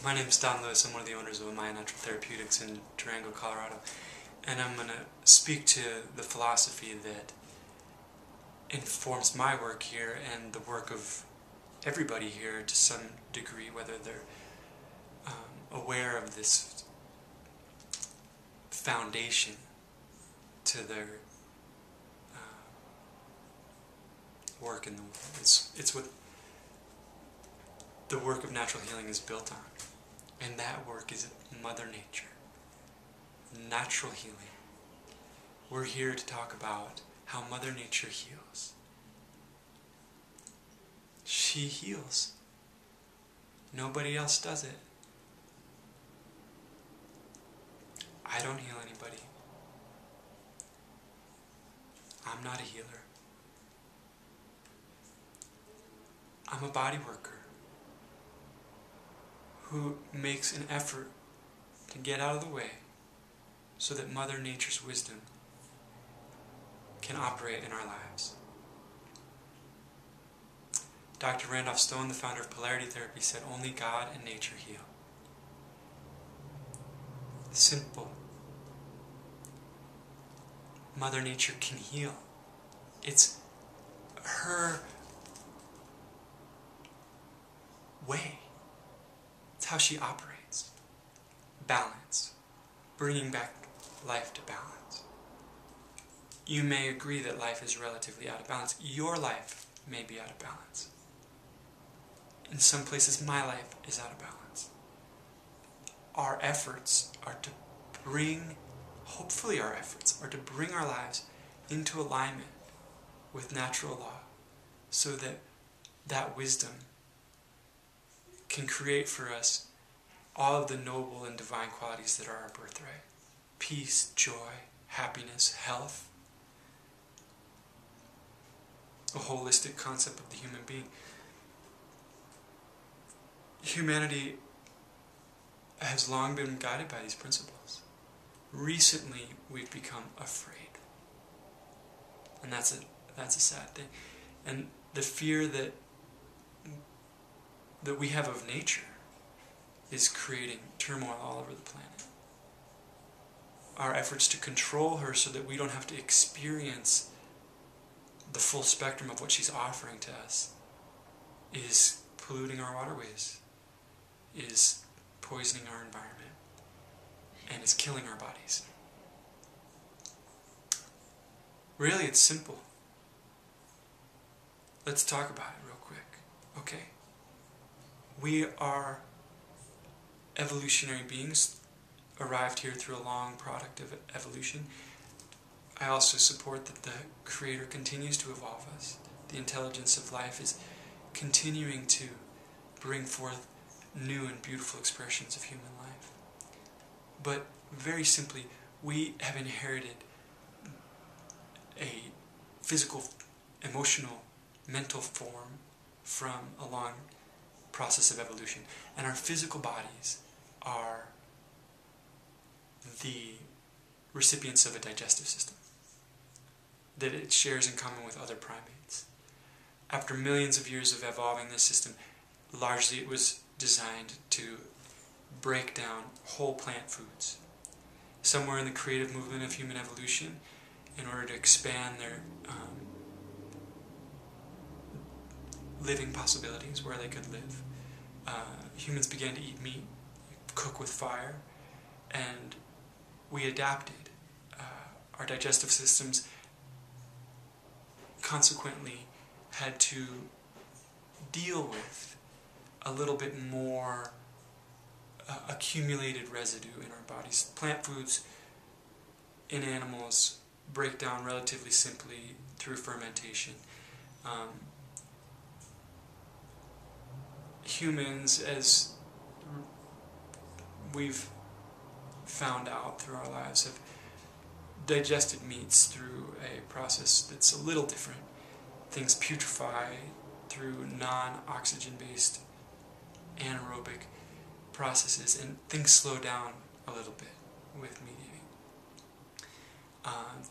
My name is Don Lewis. I'm one of the owners of Natural Therapeutics in Durango, Colorado. And I'm going to speak to the philosophy that informs my work here and the work of everybody here to some degree, whether they're aware of this foundation to their work in the world. It's what the work of natural healing is built on. And that work is Mother Nature. Natural healing. We're here to talk about how Mother Nature heals. She heals. Nobody else does it. I don't heal anybody. I'm not a healer. I'm a body worker who makes an effort to get out of the way so that Mother Nature's wisdom can operate in our lives. Dr. Randolph Stone, the founder of polarity therapy, said only God and nature heal. Simple. Mother Nature can heal. It's her way. It's how she operates. Balance. Bringing back life to balance. You may agree that life is relatively out of balance. Your life may be out of balance. In some places, my life is out of balance. Our efforts are to bring, hopefully our efforts are to bring our lives into alignment with natural law so that that wisdom can create for us all of the noble and divine qualities that are our birthright. Peace, joy, happiness, health. A holistic concept of the human being. Humanity has long been guided by these principles. Recently, we've become afraid. And that's a sad thing. And the fear that we have of nature is creating turmoil all over the planet. Our efforts to control her so that we don't have to experience the full spectrum of what she's offering to us is polluting our waterways, is poisoning our environment, and is killing our bodies. Really, it's simple. Let's talk about it real quick. Okay. We are evolutionary beings, arrived here through a long product of evolution. I also support that the Creator continues to evolve us. The intelligence of life is continuing to bring forth new and beautiful expressions of human life. But very simply, we have inherited a physical, emotional, mental form from a long process of evolution. And our physical bodies are the recipients of a digestive system that it shares in common with other primates. After millions of years of evolving this system, largely it was designed to break down whole plant foods. Somewhere in the creative movement of human evolution, in order to expand their living possibilities, where they could live, humans began to eat meat, cook with fire, and we adapted. Our digestive systems consequently had to deal with a little bit more accumulated residue in our bodies. Plant foods in animals break down relatively simply through fermentation. Humans, as we've found out through our lives, have digested meats through a process that's a little different. Things putrefy through non-oxygen based anaerobic processes, and things slow down a little bit with meat eating.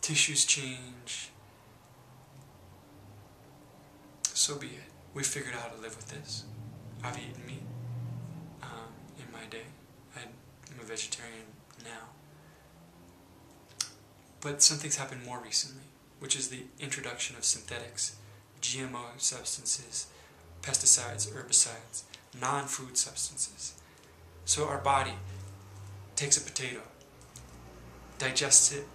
Tissues change. So be it. We figured out how to live with this. I've eaten meat in my day. I'm a vegetarian now. But something's happened more recently, which is the introduction of synthetics, GMO substances, pesticides, herbicides, non-food substances. So our body takes a potato, digests it,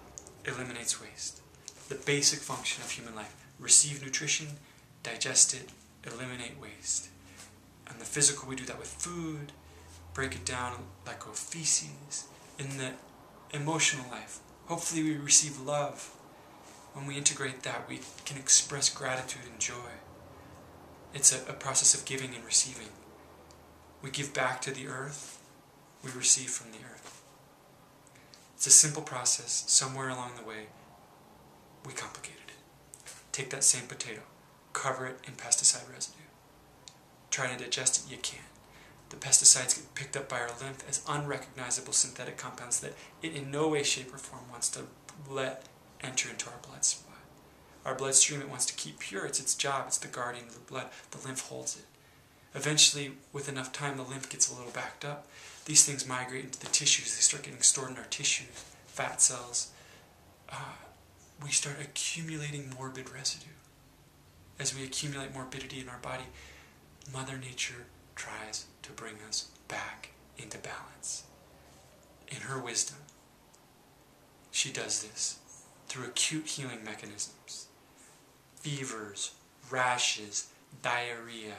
eliminates waste. The basic function of human life: receive nutrition, digest it, eliminate waste. And the physical, we do that with food, break it down, let go of feces. In the emotional life, hopefully we receive love. When we integrate that, we can express gratitude and joy. It's a process of giving and receiving. We give back to the earth, we receive from the earth. It's a simple process. Somewhere along the way, we complicated it. Take that same potato, cover it in pesticide residue. Try to digest it, you can't. The pesticides get picked up by our lymph as unrecognizable synthetic compounds that it in no way, shape, or form wants to let enter into our blood supply. Our bloodstream it wants to keep pure. It's its job. It's the guardian of the blood. The lymph holds it. Eventually, with enough time, the lymph gets a little backed up. These things migrate into the tissues. They start getting stored in our tissues, fat cells. We start accumulating morbid residue. As we accumulate morbidity in our body, Mother Nature tries to bring us back into balance. In her wisdom, she does this through acute healing mechanisms. Fevers, rashes, diarrhea,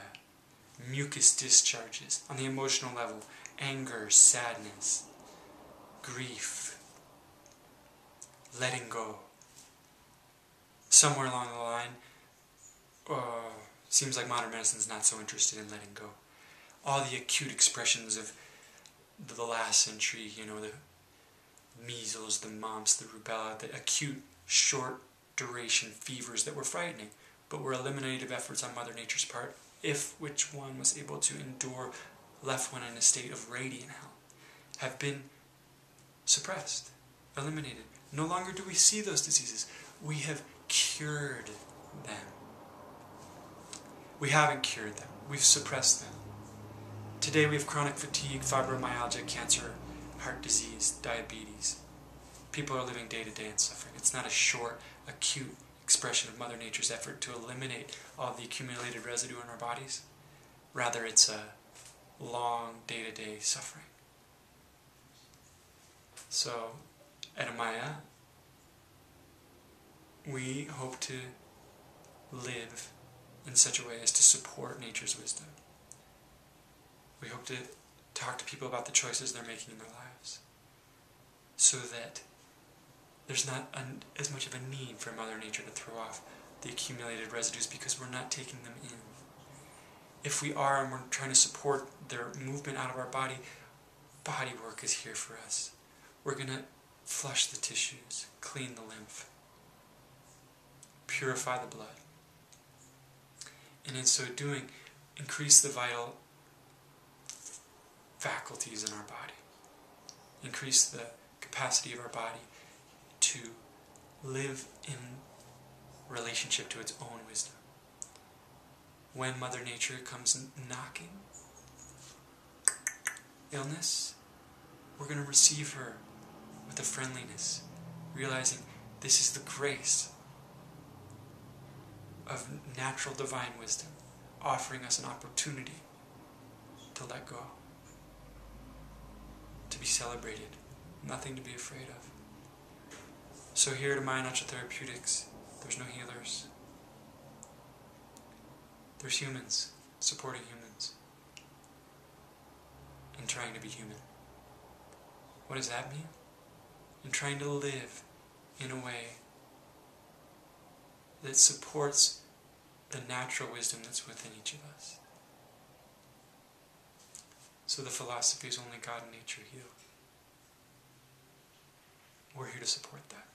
mucus discharges. On the emotional level, anger, sadness, grief, letting go. Somewhere along the line, seems like modern medicine's not so interested in letting go. All the acute expressions of the last century, the measles, the mumps, the rubella, the acute, short duration fevers that were frightening, but were eliminative efforts on Mother Nature's part, if which one was able to endure, left one in a state of radiant health, have been suppressed, eliminated. No longer do we see those diseases. We have cured them. We haven't cured them. We've suppressed them. Today we have chronic fatigue, fibromyalgia, cancer, heart disease, diabetes. People are living day to day in suffering. It's not a short, acute expression of Mother Nature's effort to eliminate all the accumulated residue in our bodies. Rather, it's a long, day to day suffering. So, at Amaya, we hope to live in such a way as to support nature's wisdom. We hope to talk to people about the choices they're making in their lives, so that there's not as much of a need for Mother Nature to throw off the accumulated residues because we're not taking them in. If we are and we're trying to support their movement out of our body, body work is here for us. We're going to flush the tissues, clean the lymph, purify the blood, and in so doing, increase the vital faculties in our body, increase the capacity of our body to live in relationship to its own wisdom. When Mother Nature comes knocking, illness, we're going to receive her with a friendliness, realizing this is the grace of natural divine wisdom, offering us an opportunity to let go, to be celebrated, nothing to be afraid of. So here at Amaya Natural Therapeutics, there's no healers. There's humans supporting humans and trying to be human. What does that mean? And trying to live in a way that supports the natural wisdom that's within each of us. So the philosophy is only God and nature heal. We're here to support that.